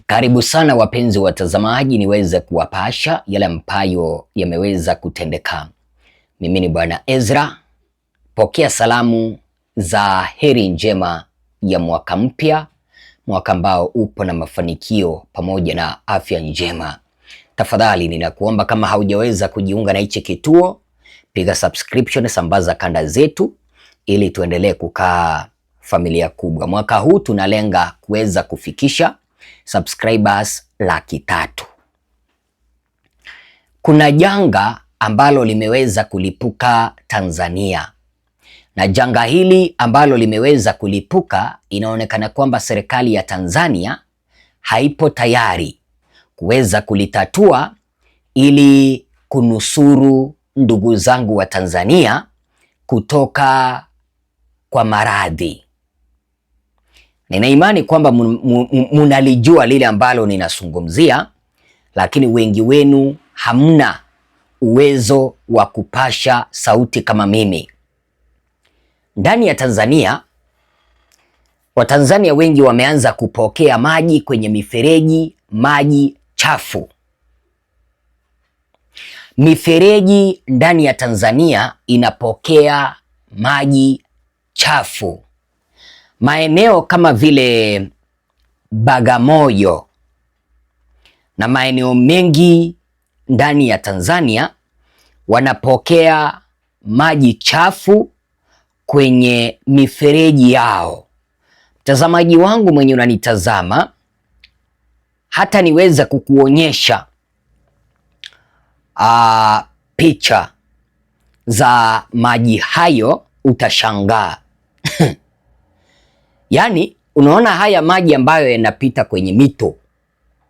Karibu sana wapenzi watazamaji, niweze kuwapasha yale ambayo yameweza kutendeka. Mimi ni Bwana Ezra. Pokea salamu za heri njema ya mwaka mpya, mwaka ambao upo na mafanikio pamoja na afya njema. Tafadhali ninakuomba kama haujaweza kujiunga na hichi kituo, piga subscription, sambaza kanda zetu ili tuendelee kukaa familia kubwa. Mwaka huu tunalenga kuweza kufikisha subscribers 300,000. Kuna janga ambalo limeweza kulipuka Tanzania, na janga hili ambalo limeweza kulipuka, inaonekana kwamba serikali ya Tanzania haipo tayari kuweza kulitatua ili kunusuru ndugu zangu wa Tanzania kutoka kwa maradhi. Nina imani kwamba munalijua lile ambalo ninazungumzia, lakini wengi wenu hamna uwezo wa kupasha sauti kama mimi. Ndani ya Tanzania, Watanzania wengi wameanza kupokea maji kwenye mifereji, maji chafu. Mifereji ndani ya Tanzania inapokea maji chafu. Maeneo kama vile Bagamoyo na maeneo mengi ndani ya Tanzania wanapokea maji chafu kwenye mifereji yao. Mtazamaji wangu mwenye unanitazama, hata niweza kukuonyesha picha za maji hayo, utashangaa. Yaani, unaona haya maji ambayo yanapita kwenye mito,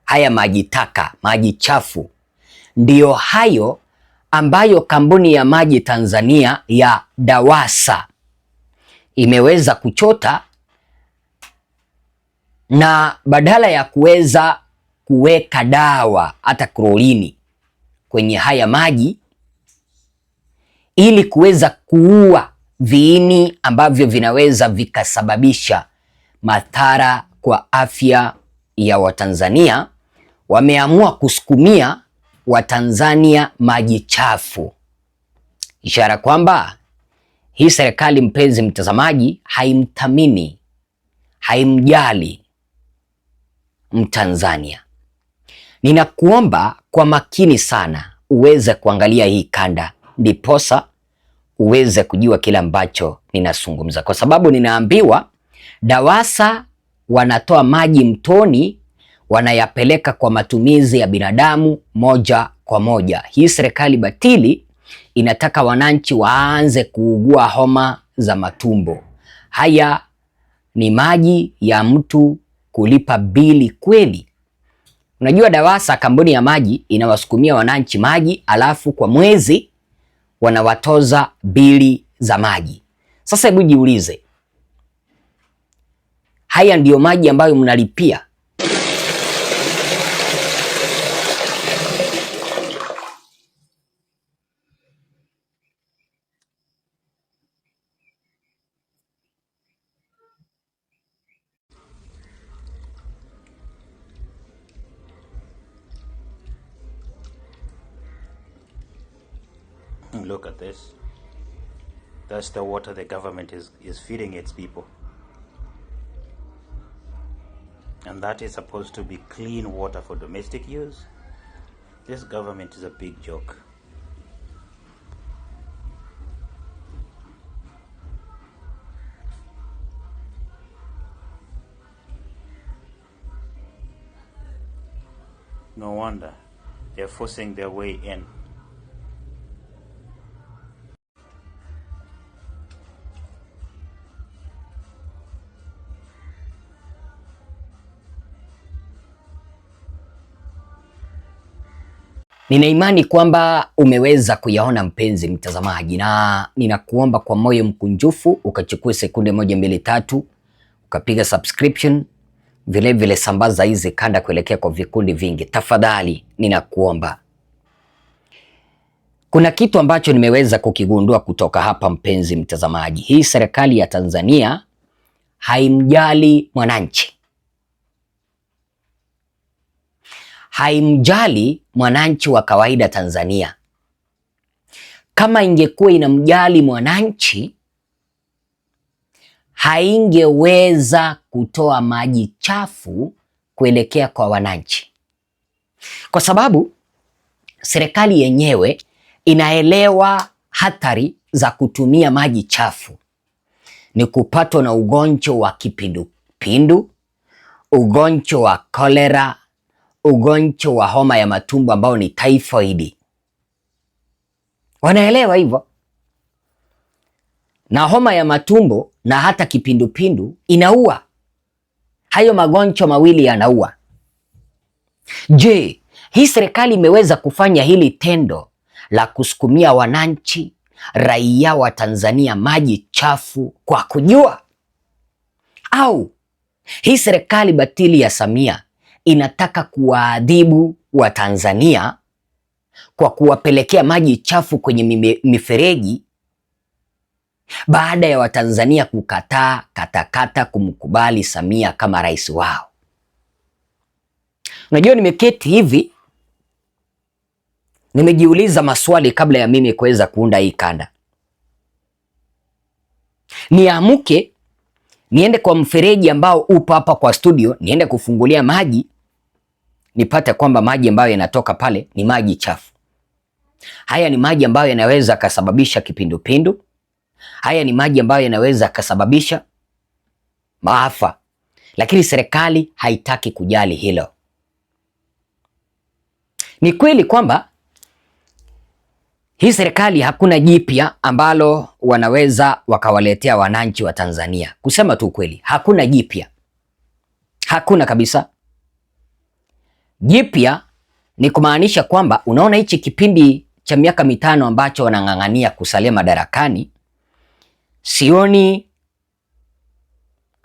haya maji taka, maji chafu, ndiyo hayo ambayo kampuni ya maji Tanzania ya DAWASA imeweza kuchota, na badala ya kuweza kuweka dawa hata klorini kwenye haya maji ili kuweza kuua viini ambavyo vinaweza vikasababisha madhara kwa afya ya Watanzania, wameamua kusukumia Watanzania maji chafu. Ishara kwamba hii serikali, mpenzi mtazamaji, haimthamini, haimjali Mtanzania. Ninakuomba kwa makini sana uweze kuangalia hii kanda, ndiposa uweze kujua kile ambacho ninazungumza, kwa sababu ninaambiwa DAWASA wanatoa maji mtoni, wanayapeleka kwa matumizi ya binadamu moja kwa moja. Hii serikali batili inataka wananchi waanze kuugua homa za matumbo. Haya ni maji ya mtu kulipa bili kweli? Unajua DAWASA, kampuni ya maji, inawasukumia wananchi maji, alafu kwa mwezi wanawatoza bili za maji. Sasa hebu jiulize, haya ndiyo maji ambayo mnalipia? Look at this. That's the water the government is feeding its people. And that is supposed to be clean water for domestic use. This government is a big joke. No wonder they're forcing their way in. Nina imani kwamba umeweza kuyaona mpenzi mtazamaji, na ninakuomba kwa moyo mkunjufu ukachukue sekunde 1, 2, 3 ukapiga subscription, vile sambaza hizi kanda kuelekea kwa vikundi vingi. Tafadhali ninakuomba. Kuna kitu ambacho nimeweza kukigundua kutoka hapa mpenzi mtazamaji. Hii serikali ya Tanzania haimjali mwananchi. haimjali mwananchi wa kawaida Tanzania. Kama ingekuwa inamjali mwananchi, haingeweza kutoa maji chafu kuelekea kwa wananchi, kwa sababu serikali yenyewe inaelewa hatari za kutumia maji chafu. Ni kupatwa na ugonjwa wa kipindupindu, ugonjwa wa kolera, ugonjwa wa homa ya matumbo ambao ni typhoid. Wanaelewa hivyo. Na homa ya matumbo na hata kipindupindu inaua. Hayo magonjwa mawili yanaua. Je, hii serikali imeweza kufanya hili tendo la kusukumia wananchi, raia wa Tanzania maji chafu kwa kujua? Au hii serikali batili ya Samia inataka kuwaadhibu wa Tanzania kwa kuwapelekea maji chafu kwenye mifereji baada ya Watanzania kukataa katakata kumkubali Samia kama rais wao? Unajua, nimeketi hivi nimejiuliza maswali kabla ya mimi kuweza kuunda hii kanda. Niamke niende kwa mfereji ambao upo hapa kwa studio, niende kufungulia maji, nipate kwamba maji ambayo yanatoka pale ni maji chafu. Haya ni maji ambayo yanaweza kasababisha kipindupindu. Haya ni maji ambayo yanaweza kasababisha maafa, lakini serikali haitaki kujali hilo. Ni kweli kwamba hii serikali hakuna jipya ambalo wanaweza wakawaletea wananchi wa Tanzania. Kusema tu kweli, hakuna jipya, hakuna kabisa. Jipya ni kumaanisha kwamba, unaona, hichi kipindi cha miaka mitano ambacho wanang'ang'ania kusalia madarakani, sioni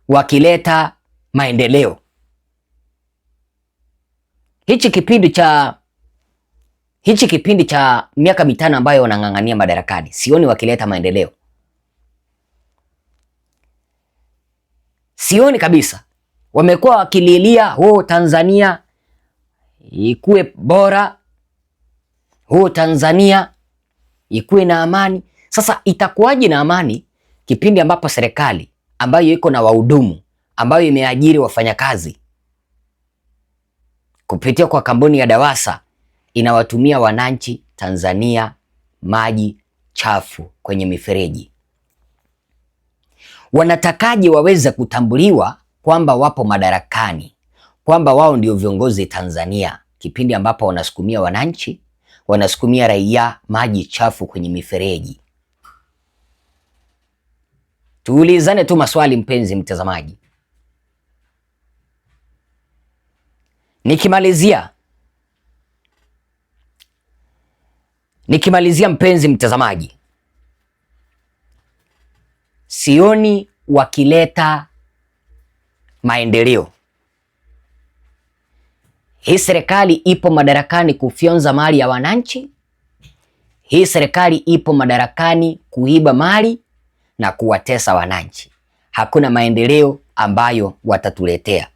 wakileta maendeleo. Hichi kipindi cha miaka mitano ambayo wanang'ang'ania madarakani, sioni wakileta maendeleo. Sioni kabisa. Wamekuwa wakililia Tanzania ikuwe bora, Tanzania ikuwe na amani. Sasa itakuwaje na amani kipindi ambapo serikali ambayo iko na wahudumu, ambayo imeajiri wafanyakazi kupitia kwa kampuni ya DAWASA, inawatumia wananchi Tanzania maji chafu kwenye mifereji? Wanatakaje waweze kutambuliwa kwamba wapo madarakani, kwamba wao ndio viongozi Tanzania, kipindi ambapo wanasukumia wananchi, wanasukumia raia maji chafu kwenye mifereji? Tuulizane tu maswali, mpenzi mtazamaji. Nikimalizia mpenzi mtazamaji, sioni wakileta maendeleo. Hii serikali ipo madarakani kufyonza mali ya wananchi. Hii serikali ipo madarakani kuiba mali na kuwatesa wananchi. Hakuna maendeleo ambayo watatuletea.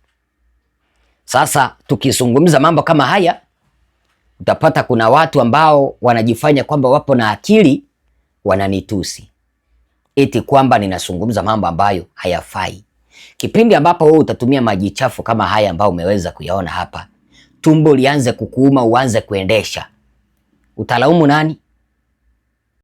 Sasa tukizungumza mambo kama haya, utapata kuna watu ambao wanajifanya kwamba wapo na akili, wananitusi eti kwamba ninazungumza mambo ambayo hayafai. Kipindi ambapo wewe utatumia maji chafu kama haya ambayo umeweza kuyaona hapa, tumbo lianze kukuuma, uanze kuendesha, utalaumu nani?